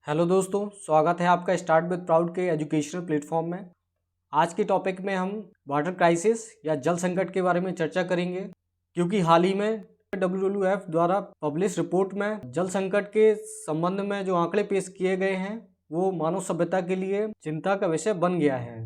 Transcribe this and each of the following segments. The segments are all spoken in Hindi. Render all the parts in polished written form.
हेलो दोस्तों, स्वागत है आपका स्टार्ट विद प्राउड के एजुकेशनल प्लेटफॉर्म में। आज के टॉपिक में हम वाटर क्राइसिस या जल संकट के बारे में चर्चा करेंगे, क्योंकि हाल ही में WWF द्वारा पब्लिश रिपोर्ट में जल संकट के संबंध में जो आंकड़े पेश किए गए हैं वो मानव सभ्यता के लिए चिंता का विषय बन गया है।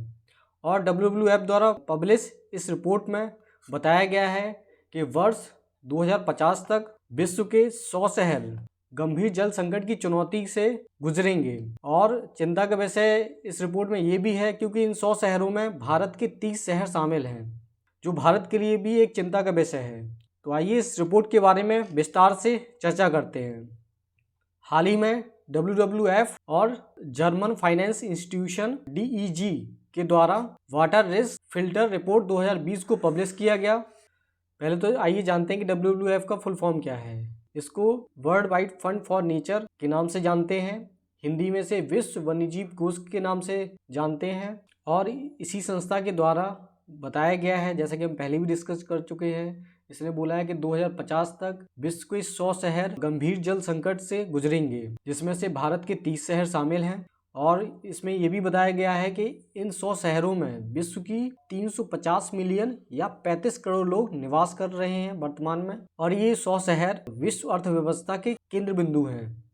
और WWF द्वारा पब्लिश इस रिपोर्ट में बताया गया है कि वर्ष 2050 तक विश्व के 100 शहर गंभीर जल संकट की चुनौती से गुजरेंगे। और चिंता का विषय इस रिपोर्ट में ये भी है क्योंकि इन 100 शहरों में भारत के 30 शहर शामिल हैं, जो भारत के लिए भी एक चिंता का विषय है। तो आइए इस रिपोर्ट के बारे में विस्तार से चर्चा करते हैं। हाल ही में WWF और जर्मन फाइनेंस इंस्टीट्यूशन DEG के द्वारा वाटर रिस्क फिल्टर रिपोर्ट 2020 को पब्लिश किया गया। पहले तो आइए जानते हैं कि WWF का फुल फॉर्म क्या है। इसको world wide fund for nature के नाम से जानते हैं, हिंदी में से विश्व वन्यजीव कोष के नाम से जानते हैं। और इसी संस्था के द्वारा बताया गया है, जैसा कि हम पहले भी डिस्कस कर चुके हैं, इसने बोला है कि 2050 तक विश्व के 100 शहर गंभीर जल संकट से गुजरेंगे, जिसमें से भारत के 30 शहर शामिल हैं। और इसमें यह भी बताया गया है कि इन 100 शहरों में विश्व की 350 मिलियन या 35 करोड़ लोग निवास कर रहे हैं वर्तमान में। और ये 100 शहर विश्व अर्थव्यवस्था के केंद्र बिंदु हैं।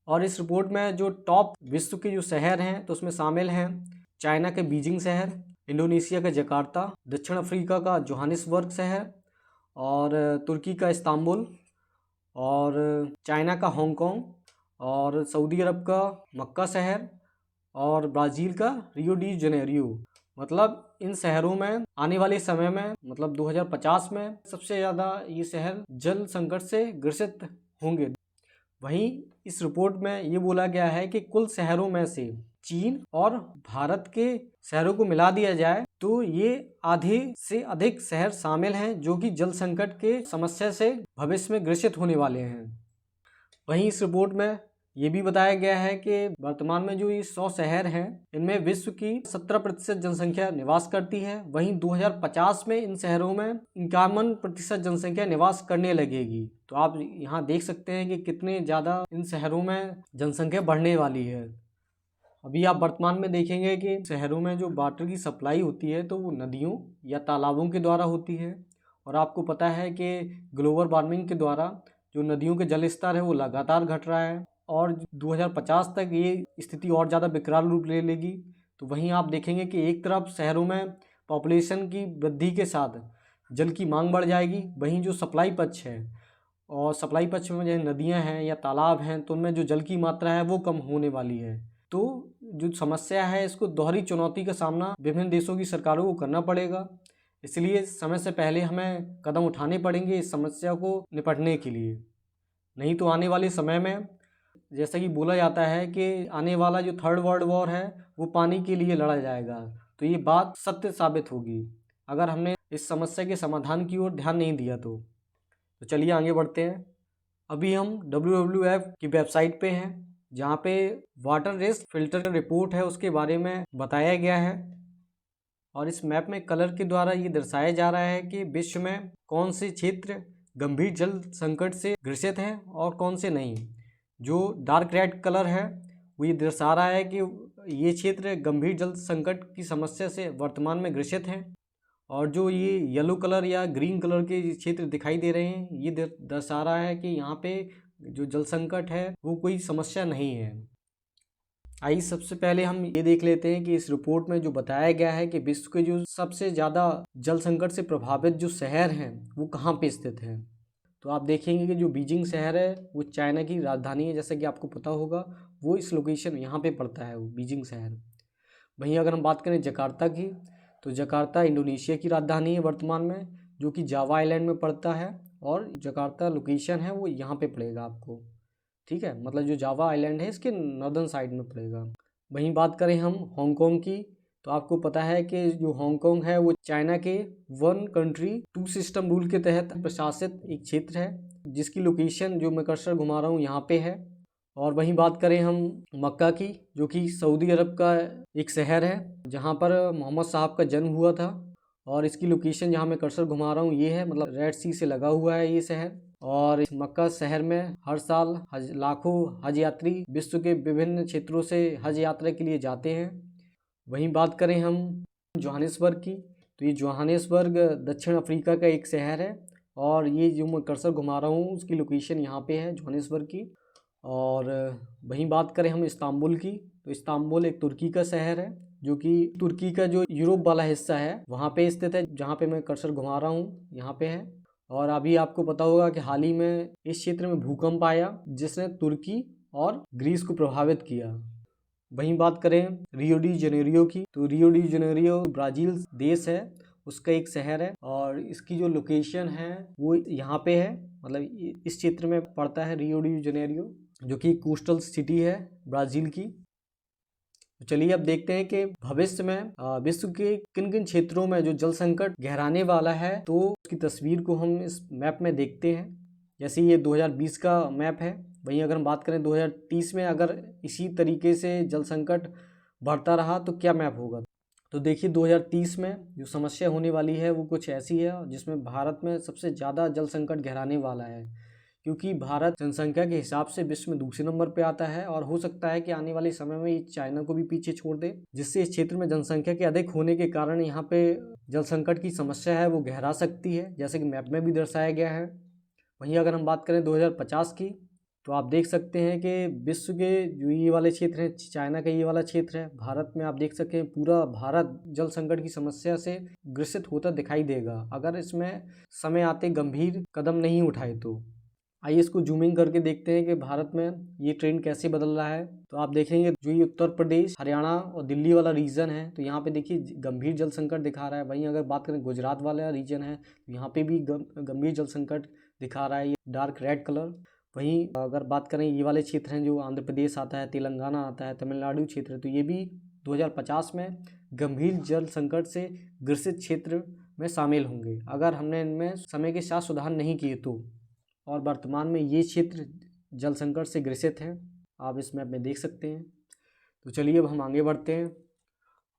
और इस रिपोर्ट में जो टॉप विश्व के जो शहर हैं तो उसमें शामिल हैं चाइना के बीजिंग शहर, इंडोनेशिया का जकार्ता, दक्षिण अफ्रीका का जोहानिसबर्ग शहर, और तुर्की का इस्तांबुल, और चाइना का हांगकांग, और सऊदी अरब का मक्का शहर, और ब्राज़ील का रियो डी जनेरियो। मतलब इन शहरों में आने वाले समय में मतलब 2050 में सबसे ज़्यादा ये शहर जल संकट से ग्रसित होंगे। वहीं इस रिपोर्ट में ये बोला गया है कि कुल शहरों में से चीन और भारत के शहरों को मिला दिया जाए तो ये आधे से अधिक शहर शामिल हैं जो कि जल संकट के समस्या से भविष्य में ग्रसित होने वाले हैं। वहीं इस रिपोर्ट में ये भी बताया गया है कि वर्तमान में जो ये 100 शहर हैं इनमें विश्व की 17% जनसंख्या निवास करती है। वहीं 2050 में इन शहरों में 51% जनसंख्या निवास करने लगेगी। तो आप यहाँ देख सकते हैं कि कितने ज़्यादा इन शहरों में जनसंख्या बढ़ने वाली है। अभी आप वर्तमान में देखेंगे कि शहरों में जो वाटर की सप्लाई होती है तो वो नदियों या तालाबों के द्वारा होती है। और आपको पता है कि ग्लोबल वार्मिंग के द्वारा जो नदियों के जल स्तर है वो लगातार घट रहा है और 2050 तक ये स्थिति और ज़्यादा विकराल रूप ले लेगी। तो वहीं आप देखेंगे कि एक तरफ शहरों में पॉपुलेशन की वृद्धि के साथ जल की मांग बढ़ जाएगी, वहीं जो सप्लाई पक्ष है और सप्लाई पक्ष में जो नदियां हैं या तालाब हैं तो उनमें जो जल की मात्रा है वो कम होने वाली है। तो जो समस्या है इसको दोहरी चुनौती का सामना विभिन्न देशों की सरकारों को करना पड़ेगा। इसलिए समय से पहले हमें कदम उठाने पड़ेंगे इस समस्या को निपटने के लिए। नहीं तो आने वाले समय में जैसा कि बोला जाता है कि आने वाला जो थर्ड वर्ल्ड वॉर है वो पानी के लिए लड़ा जाएगा। तो ये बात सत्य साबित होगी अगर हमने इस समस्या के समाधान की ओर ध्यान नहीं दिया तो चलिए आगे बढ़ते हैं। अभी हम WWF की वेबसाइट पे हैं जहाँ पे वाटर रिस्क फिल्टर रिपोर्ट है उसके बारे में बताया गया है। और इस मैप में कलर के द्वारा ये दर्शाया जा रहा है कि विश्व में कौन से क्षेत्र गंभीर जल संकट से ग्रसित हैं और कौन से नहीं। जो डार्क रेड कलर है वो ये दर्शा रहा है कि ये क्षेत्र गंभीर जल संकट की समस्या से वर्तमान में ग्रसित हैं। और जो ये येलो कलर या ग्रीन कलर के क्षेत्र दिखाई दे रहे हैं ये दर्शा रहा है कि यहाँ पे जो जल संकट है वो कोई समस्या नहीं है। आइए सबसे पहले हम ये देख लेते हैं कि इस रिपोर्ट में जो बताया गया है कि विश्व के जो सबसे ज़्यादा जल संकट से प्रभावित जो शहर हैं वो कहाँ पे स्थित हैं। तो आप देखेंगे कि जो बीजिंग शहर है वो चाइना की राजधानी है, जैसा कि आपको पता होगा वो इस लोकेशन यहाँ पे पड़ता है वो बीजिंग शहर। वहीं अगर हम बात करें जकार्ता की तो जकार्ता इंडोनेशिया की राजधानी है वर्तमान में, जो कि जावा आइलैंड में पड़ता है। और जकार्ता लोकेशन है वो यहाँ पे पड़ेगा आपको, ठीक है, मतलब जो जावा आइलैंड है इसके नॉर्दर्न साइड में पड़ेगा। वहीं बात करें हम हांगकांग की तो आपको पता है कि जो हांगकांग है वो चाइना के one country two system rule के तहत प्रशासित एक क्षेत्र है जिसकी लोकेशन जो मैं कर्सर घुमा रहा हूँ यहाँ पे है। और वहीं बात करें हम मक्का की जो कि सऊदी अरब का एक शहर है जहाँ पर मोहम्मद साहब का जन्म हुआ था। और इसकी लोकेशन जहाँ मैं कर्सर घुमा रहा हूँ ये है, मतलब रेड सी से लगा हुआ है ये शहर। और इस मक्का शहर में हर साल लाखों हज यात्री विश्व के विभिन्न क्षेत्रों से हज यात्रा के लिए जाते हैं। वहीं बात करें हम जोहानिसबर्ग की, तो ये जोहानिसबर्ग दक्षिण अफ्रीका का एक शहर है और ये जो मैं कर्सर घुमा रहा हूँ उसकी लोकेशन यहाँ पे है जोहानिसबर्ग की। और वहीं बात करें हम इस्तांबुल की, तो इस्तांबुल एक तुर्की का शहर है जो कि तुर्की का जो यूरोप वाला हिस्सा है वहाँ पे स्थित है, जहाँ पे मैं कर्सर घुमा रहा हूँ यहाँ पे है। और अभी आपको पता होगा कि हाल ही में इस क्षेत्र में भूकंप आया जिसने तुर्की और ग्रीस को प्रभावित किया। वहीं बात करें रियो डी जनेरियो की, तो रियो डी जनेरियो ब्राज़ील देश है, उसका एक शहर है और इसकी जो लोकेशन है वो यहाँ पे है, मतलब इस क्षेत्र में पड़ता है रियो डी जनेरियो, जो कि कोस्टल सिटी है ब्राज़ील की। तो चलिए अब देखते हैं कि भविष्य में विश्व के किन किन क्षेत्रों में जो जल संकट गहराने वाला है, तो उसकी तस्वीर को हम इस मैप में देखते हैं। जैसे ये 2020 का मैप है, वहीं अगर हम बात करें 2030 में अगर इसी तरीके से जल संकट बढ़ता रहा तो क्या मैप होगा। तो देखिए 2030 में जो समस्या होने वाली है वो कुछ ऐसी है जिसमें भारत में सबसे ज़्यादा जल संकट गहराने वाला है, क्योंकि भारत जनसंख्या के हिसाब से विश्व में दूसरे नंबर पे आता है और हो सकता है कि आने वाले समय में ये चाइना को भी पीछे छोड़ दे, जिससे इस क्षेत्र में जनसंख्या के अधिक होने के कारण यहाँ पे जल संकट की समस्या है वो गहरा सकती है, जैसे कि मैप में भी दर्शाया गया है। वहीं अगर हम बात करें 2050 की, तो आप देख सकते हैं कि विश्व के जो ये वाले क्षेत्र हैं, चाइना का ये वाला क्षेत्र है, भारत में आप देख सकते हैं पूरा भारत जल संकट की समस्या से ग्रसित होता दिखाई देगा अगर इसमें समय आते गंभीर कदम नहीं उठाए तो। आइए इसको जूमिंग करके देखते हैं कि भारत में ये ट्रेंड कैसे बदल रहा है। तो आप देखेंगे जो ये उत्तर प्रदेश, हरियाणा और दिल्ली वाला रीजन है, तो यहाँ पे देखिए गंभीर जल संकट दिखा रहा है। वहीं अगर बात करें गुजरात वाला रीजन है तो यहाँ पे भी गंभीर जल संकट दिखा रहा है, ये डार्क रेड कलर। वहीं अगर बात करें ये वाले क्षेत्र हैं जो आंध्र प्रदेश आता है, तेलंगाना आता है, तमिलनाडु क्षेत्र है, तो ये भी 2050 में गंभीर जल संकट से ग्रसित क्षेत्र में शामिल होंगे अगर हमने इनमें समय के साथ सुधार नहीं किए तो। और वर्तमान में ये क्षेत्र जल संकट से ग्रसित हैं, आप इस मैप में देख सकते हैं। तो चलिए अब हम आगे बढ़ते हैं।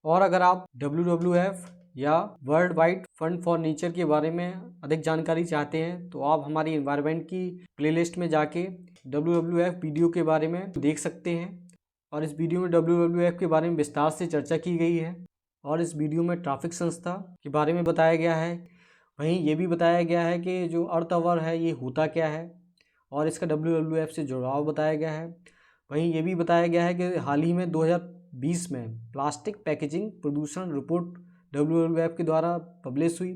और अगर आप WWF या world wide fund for nature के बारे में अधिक जानकारी चाहते हैं तो आप हमारी एनवायरनमेंट की प्लेलिस्ट में जाके WWF वीडियो के बारे में देख सकते हैं। और इस वीडियो में WWF के बारे में विस्तार से चर्चा की गई है और इस वीडियो में ट्रैफिक संस्था के बारे में बताया गया है। वहीं ये भी बताया गया है कि जो अर्थ आवर है ये होता क्या है और इसका WWF से जुड़ाव बताया गया है। वहीं ये भी बताया गया है कि हाल ही में 2020 में प्लास्टिक पैकेजिंग प्रदूषण रिपोर्ट WWF के द्वारा पब्लिश हुई।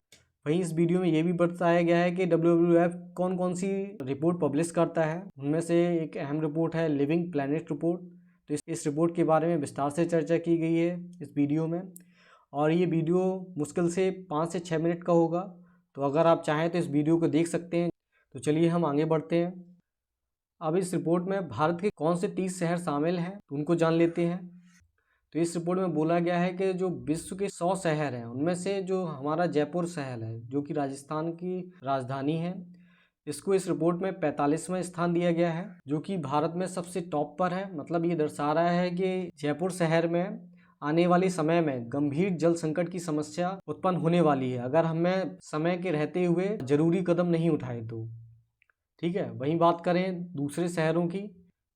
वहीं इस वीडियो में ये भी बताया गया है कि WWF कौन कौन सी रिपोर्ट पब्लिश करता है, उनमें से एक अहम रिपोर्ट है लिविंग प्लैनेट रिपोर्ट। तो इस रिपोर्ट के बारे में विस्तार से चर्चा की गई है इस वीडियो में और ये वीडियो मुश्किल से 5 से 6 मिनट का होगा, तो अगर आप चाहें तो इस वीडियो को देख सकते हैं। तो चलिए हम आगे बढ़ते हैं। अब इस रिपोर्ट में भारत के कौन से 30 शहर शामिल हैं तो उनको जान लेते हैं। तो इस रिपोर्ट में बोला गया है कि जो विश्व के 100 शहर हैं उनमें से जो हमारा जयपुर शहर है जो कि राजस्थान की राजधानी है, इसको इस रिपोर्ट में 45वां स्थान दिया गया है जो कि भारत में सबसे टॉप पर है। मतलब ये दर्शा रहा है कि जयपुर शहर में आने वाले समय में गंभीर जल संकट की समस्या उत्पन्न होने वाली है अगर हमें समय के रहते हुए जरूरी कदम नहीं उठाए तो। ठीक है, वहीं बात करें दूसरे शहरों की,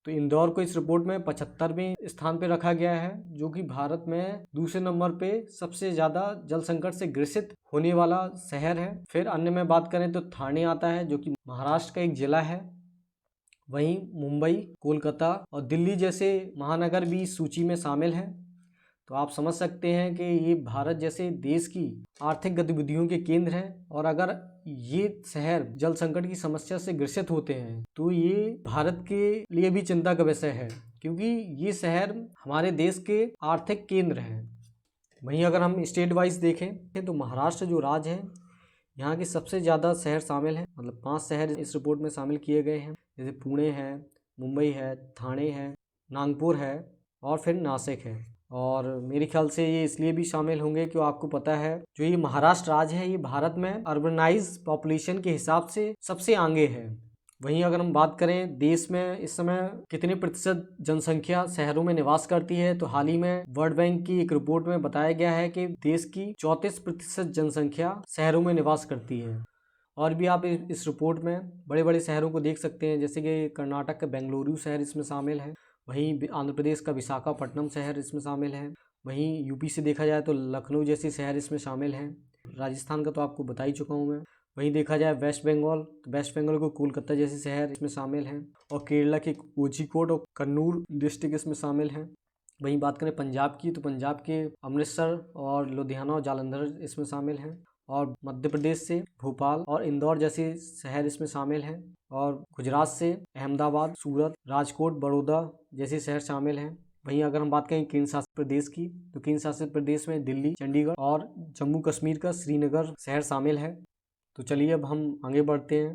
तो इंदौर को इस रिपोर्ट में 75वें स्थान पे रखा गया है जो कि भारत में दूसरे नंबर पे सबसे ज़्यादा जल संकट से ग्रसित होने वाला शहर है। फिर अन्य में बात करें तो ठाणे आता है जो कि महाराष्ट्र का एक जिला है। वहीं मुंबई, कोलकाता और दिल्ली जैसे महानगर भी इस सूची में शामिल हैं। तो आप समझ सकते हैं कि ये भारत जैसे देश की आर्थिक गतिविधियों के केंद्र हैं और अगर ये शहर जल संकट की समस्या से ग्रसित होते हैं तो ये भारत के लिए भी चिंता का विषय है, क्योंकि ये शहर हमारे देश के आर्थिक केंद्र हैं। वहीं अगर हम स्टेट वाइज देखें तो महाराष्ट्र जो राज्य है यहाँ के सबसे ज़्यादा शहर शामिल हैं, मतलब 5 शहर इस रिपोर्ट में शामिल किए गए हैं, जैसे पुणे है, मुंबई है, ठाणे है, नागपुर है और फिर नासिक है। और मेरे ख्याल से ये इसलिए भी शामिल होंगे कि आपको पता है जो ये महाराष्ट्र राज्य है ये भारत में अर्बनाइज पॉपुलेशन के हिसाब से सबसे आगे है। वहीं अगर हम बात करें देश में इस समय कितने प्रतिशत जनसंख्या शहरों में निवास करती है, तो हाल ही में वर्ल्ड बैंक की एक रिपोर्ट में बताया गया है कि देश की 34% जनसंख्या शहरों में निवास करती है। और भी आप इस रिपोर्ट में बड़े बड़े शहरों को देख सकते हैं, जैसे कि कर्नाटक का बेंगलुरु शहर इसमें शामिल है, वहीं आंध्र प्रदेश का विशाखापट्टनम शहर इसमें शामिल है, वहीं यूपी से देखा जाए तो लखनऊ जैसे शहर इसमें शामिल हैं। राजस्थान का तो आपको बता ही चुका हूँ मैं। वहीं देखा जाए वेस्ट बंगाल, तो वेस्ट बंगाल को कोलकाता जैसे शहर इसमें शामिल हैं, और केरला के कोझिकोड और कन्नूर डिस्ट्रिक्ट इसमें शामिल हैं। वहीं बात करें पंजाब की, तो पंजाब के अमृतसर और लुधियाना और जालंधर इसमें शामिल हैं, और मध्य प्रदेश से भोपाल और इंदौर जैसे शहर इसमें शामिल हैं, और गुजरात से अहमदाबाद, सूरत, राजकोट, बड़ौदा जैसे शहर शामिल हैं। वहीं अगर हम बात करें केंद्र शासित प्रदेश की, तो केंद्र शासित प्रदेश में दिल्ली, चंडीगढ़ और जम्मू कश्मीर का श्रीनगर शहर शामिल है। तो चलिए अब हम आगे बढ़ते हैं।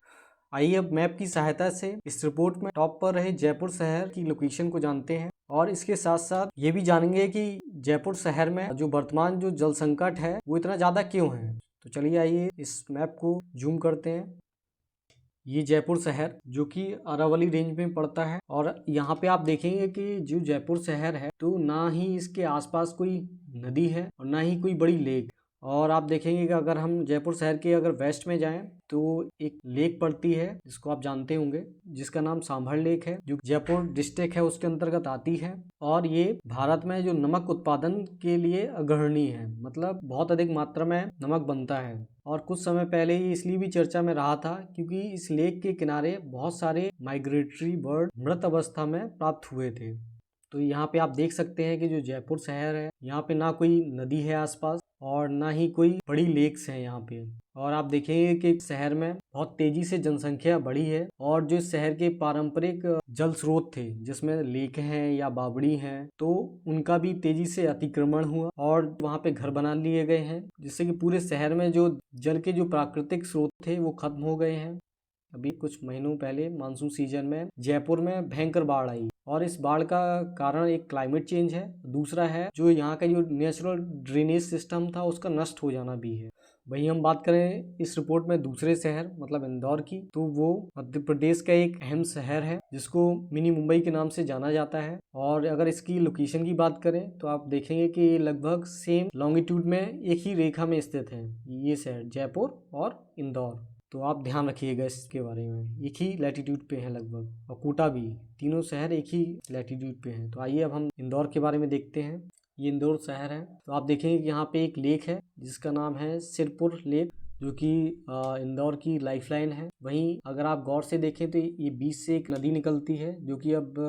आइए अब मैप की सहायता से इस रिपोर्ट में टॉप पर रहे जयपुर शहर की लोकेशन को जानते हैं, और इसके साथ साथ ये भी जानेंगे कि जयपुर शहर में जो वर्तमान जो जल संकट है वो इतना ज़्यादा क्यों है। तो चलिए आइए इस मैप को जूम करते हैं। ये जयपुर शहर जो कि अरावली रेंज में पड़ता है, और यहाँ पे आप देखेंगे कि जो जयपुर शहर है तो ना ही इसके आसपास कोई नदी है और ना ही कोई बड़ी लेक। और आप देखेंगे कि अगर हम जयपुर शहर के अगर वेस्ट में जाएं तो एक लेक पड़ती है जिसको आप जानते होंगे, जिसका नाम सांभर लेक है, जो जयपुर डिस्ट्रिक्ट है उसके अंतर्गत आती है, और ये भारत में जो नमक उत्पादन के लिए अग्रणी है, मतलब बहुत अधिक मात्रा में नमक बनता है। और कुछ समय पहले ये इसलिए भी चर्चा में रहा था क्योंकि इस लेक के किनारे बहुत सारे माइग्रेटरी बर्ड मृत अवस्था में प्राप्त हुए थे। तो यहाँ पे आप देख सकते हैं कि जो जयपुर शहर है यहाँ पे ना कोई नदी है आसपास और ना ही कोई बड़ी लेक्स हैं यहाँ पे। और आप देखेंगे कि शहर में बहुत तेजी से जनसंख्या बढ़ी है, और जो शहर के पारंपरिक जल स्रोत थे जिसमें लेक हैं या बावड़ी हैं, तो उनका भी तेजी से अतिक्रमण हुआ और वहाँ पे घर बना लिए गए हैं, जिससे कि पूरे शहर में जो जल के जो प्राकृतिक स्रोत थे वो खत्म हो गए हैं। अभी कुछ महीनों पहले मानसून सीजन में जयपुर में भयंकर बाढ़ आई, और इस बाढ़ का कारण एक क्लाइमेट चेंज है, दूसरा है जो यहाँ का जो नेचुरल ड्रेनेज सिस्टम था उसका नष्ट हो जाना भी है। वहीं हम बात करें इस रिपोर्ट में दूसरे शहर मतलब इंदौर की, तो वो मध्य प्रदेश का एक अहम शहर है जिसको मिनी मुंबई के नाम से जाना जाता है। और अगर इसकी लोकेशन की बात करें तो आप देखेंगे कि ये लगभग सेम लॉन्गिट्यूड में एक ही रेखा में स्थित है, ये शहर जयपुर और इंदौर। तो आप ध्यान रखिएगा इसके बारे में, एक ही लैटिट्यूड पे है लगभग, और कोटा भी, तीनों शहर एक ही लैटिट्यूड पे हैं। तो आइए अब हम इंदौर के बारे में देखते हैं। ये इंदौर शहर है, तो आप देखेंगे कि यहाँ पे एक लेक है जिसका नाम है सिरपुर लेक, जो कि इंदौर की लाइफलाइन है। वहीं अगर आप गौर से देखें तो ये बीच से एक नदी निकलती है जो कि अब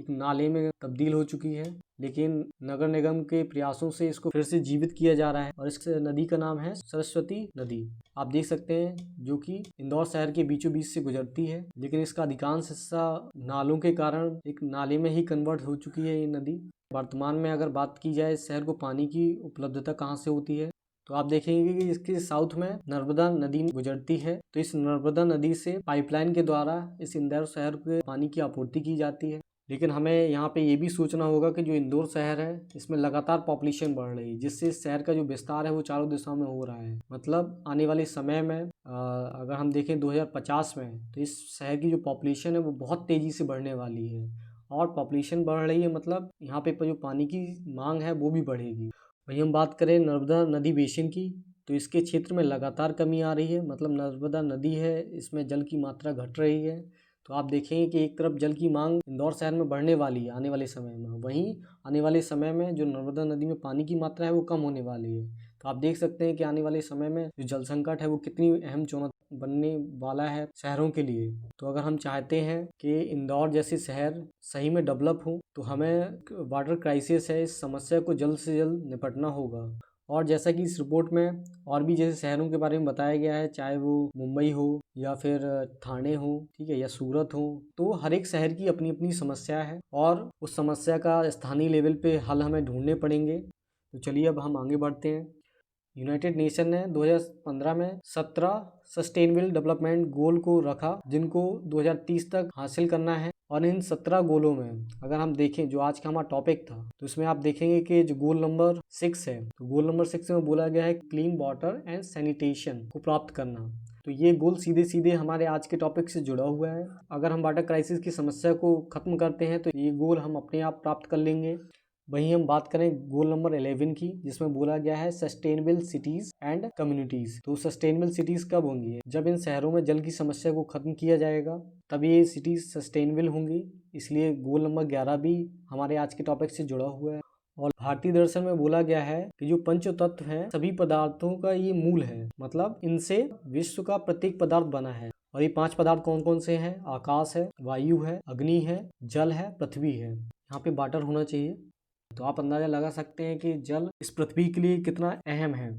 एक नाले में तब्दील हो चुकी है, लेकिन नगर निगम के प्रयासों से इसको फिर से जीवित किया जा रहा है, और इस नदी का नाम है सरस्वती नदी। आप देख सकते हैं जो कि इंदौर शहर के बीचों बीच से गुजरती है, लेकिन इसका अधिकांश हिस्सा नालों के कारण एक नाले में ही कन्वर्ट हो चुकी है ये नदी। वर्तमान में अगर बात की जाए इस शहर को पानी की उपलब्धता कहाँ से होती है, तो आप देखेंगे कि इसके साउथ में नर्मदा नदी गुजरती है, तो इस नर्मदा नदी से पाइपलाइन के द्वारा इस इंदौर शहर को पानी की आपूर्ति की जाती है। लेकिन हमें यहाँ पे ये भी सोचना होगा कि जो इंदौर शहर है इसमें लगातार पॉपुलेशन बढ़ रही है, जिससे इस शहर का जो विस्तार है वो चारों दिशाओं में हो रहा है। मतलब आने वाले समय में अगर हम देखें 2050 में, तो इस शहर की जो पॉपुलेशन है वो बहुत तेज़ी से बढ़ने वाली है, और पॉपुलेशन बढ़ रही है मतलब यहाँ पे जो पानी की मांग है वो भी बढ़ेगी। वहीं हम बात करें नर्मदा नदी बेसिन की, तो इसके क्षेत्र में लगातार कमी आ रही है, मतलब नर्मदा नदी है इसमें जल की मात्रा घट रही है। तो आप देखेंगे कि एक तरफ जल की मांग इंदौर शहर में बढ़ने वाली है आने वाले समय में, वहीं आने वाले समय में जो नर्मदा नदी में पानी की मात्रा है वो कम होने वाली है। तो आप देख सकते हैं कि आने वाले समय में जो जल संकट है वो कितनी अहम चुनौती बनने वाला है शहरों के लिए। तो अगर हम चाहते हैं कि इंदौर जैसे शहर सही में डेवलप हो, तो हमें वाटर क्राइसिस है इस समस्या को जल्द से जल्द निपटना होगा। और जैसा कि इस रिपोर्ट में और भी जैसे शहरों के बारे में बताया गया है, चाहे वो मुंबई हो या फिर ठाणे हो, ठीक है, या सूरत हो, तो हर एक शहर की अपनी अपनी समस्या है और उस समस्या का स्थानीय लेवल पे हल हमें ढूंढने पड़ेंगे। तो चलिए अब हम आगे बढ़ते हैं। यूनाइटेड नेशन ने 2015 में 17 सस्टेनेबल डेवलपमेंट गोल को रखा, जिनको 2030 तक हासिल करना है। और इन 17 गोलों में अगर हम देखें जो आज का हमारा टॉपिक था, तो इसमें आप देखेंगे कि जो गोल नंबर 6 है, तो गोल नंबर 6 में बोला गया है क्लीन वाटर एंड सैनिटेशन को प्राप्त करना। तो ये गोल सीधे सीधे हमारे आज के टॉपिक से जुड़ा हुआ है। अगर हम वाटर क्राइसिस की समस्या को खत्म करते हैं तो ये गोल हम अपने आप प्राप्त कर लेंगे। वहीं हम बात करें गोल नंबर 11 की, जिसमें बोला गया है सस्टेनेबल सिटीज एंड कम्युनिटीज। तो सस्टेनेबल सिटीज कब होंगी? जब इन शहरों में जल की समस्या को खत्म किया जाएगा तभी ये सिटीज सस्टेनेबल होंगी। इसलिए गोल नंबर 11 भी हमारे आज के टॉपिक से जुड़ा हुआ है। और भारतीय दर्शन में बोला गया है कि जो पंच तत्व हैं सभी पदार्थों का ये मूल है, मतलब इनसे विश्व का प्रत्येक पदार्थ बना है। और ये 5 पदार्थ कौन कौन से हैं? आकाश है, वायु है, अग्नि है, जल है, पृथ्वी है। यहाँ पे वाटर होना चाहिए। तो आप अंदाजा लगा सकते हैं कि जल इस पृथ्वी के लिए कितना अहम है।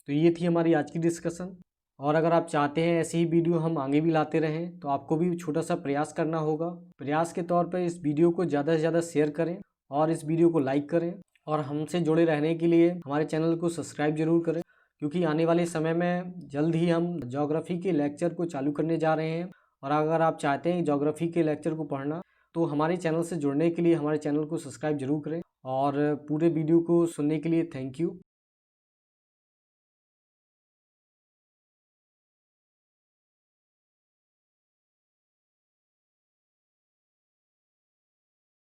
तो ये थी हमारी आज की डिस्कशन। और अगर आप चाहते हैं ऐसी ही वीडियो हम आगे भी लाते रहें तो आपको भी छोटा सा प्रयास करना होगा। प्रयास के तौर पर इस वीडियो को ज़्यादा से ज़्यादा शेयर करें और इस वीडियो को लाइक करें। और हमसे जुड़े रहने के लिए हमारे चैनल को सब्सक्राइब जरूर करें, क्योंकि आने वाले समय में जल्द ही हम ज्योग्राफी के लेक्चर को चालू करने जा रहे हैं। और अगर आप चाहते हैं ज्योग्राफी के लेक्चर को पढ़ना तो हमारे चैनल से जुड़ने के लिए हमारे चैनल को सब्सक्राइब जरूर करें। और पूरे वीडियो को सुनने के लिए थैंक यू।